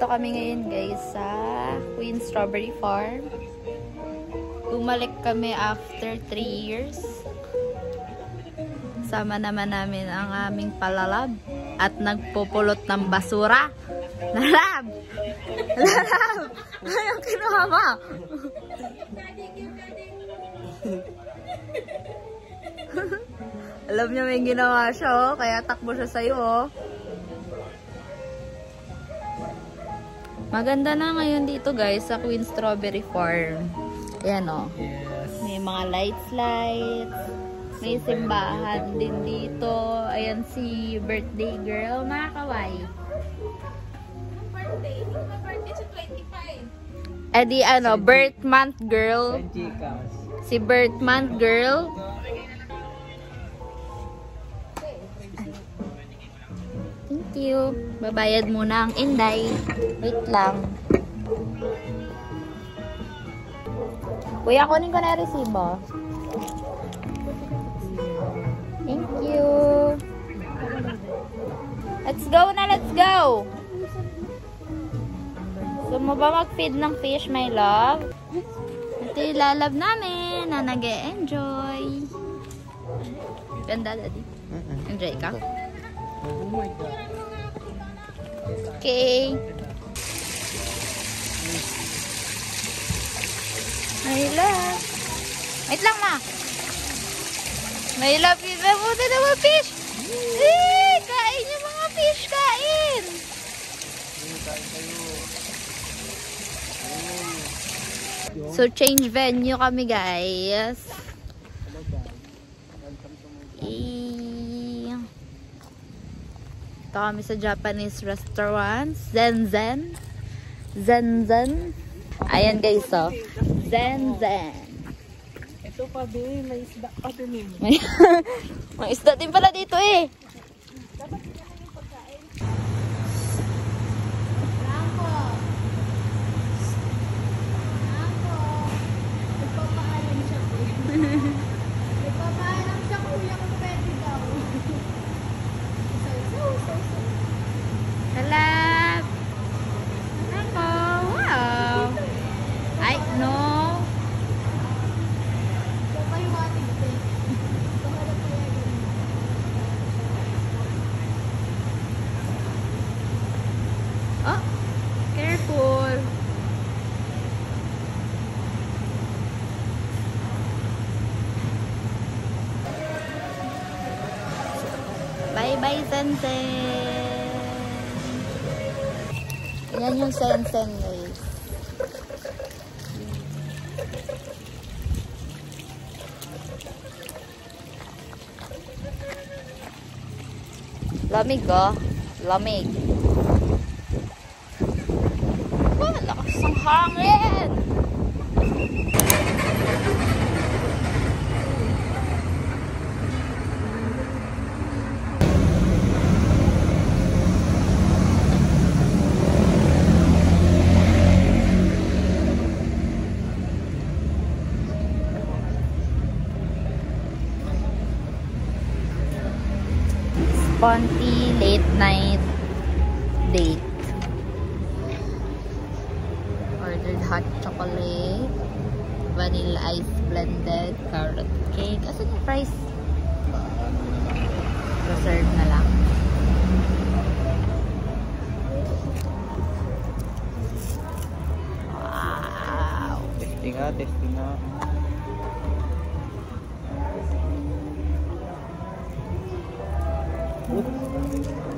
Nandito kami ngayon guys sa Queen Strawberry Farm. Bumalik kami after 3 years. Sama naman namin ang aming palalab at nagpupulot ng basura. Lalab! Lalab! Ayaw kinuha mo! Alam niya may ginawa siya, oh. Kaya takbo siya sa'yo, oh. Maganda na ngayon dito, guys, sa Queen Strawberry Farm. Ayan, oh. Yes. May mga lights. May simbahan din dito. Ayan si birthday girl. Nakakaway. Birthday? Hindi ko birthday sa 25. Eh di ano, birth month girl. Si birth month girl. Thank you. Babayad muna ang Inday. Wait lang. Kuya, kunin ko na yung resibo. Thank you. Let's go na, let's go. Gusto mo ba mag-feed ng fish, my love? Ito yung lalab namin na nag-e-enjoy. Ganda, daddy. Enjoy ka? Oh my God. Okay. My love. Wait lang, ma. My love, buti na mga fish. Eh, kain yung mga fish, kain. So, change venue kami, guys. Ito kami sa Japanese restaurant. Zen. Ayan, guys, so. Zen. Ito pa, be. May isda pa din eh. May isda din pala dito eh. Salap! Ako! Wow! Ay, no! Oh! Careful! Bye-bye, Sensen! Yan yung Sensen, guys. Lamig, oh. Lamig. Oh, lakas ng hangin! Sponty late night date. Ordered hot chocolate, vanilla ice blended, carrot cake. Asan yung price? Reserve na lang. Wow! Testing nga. Oops.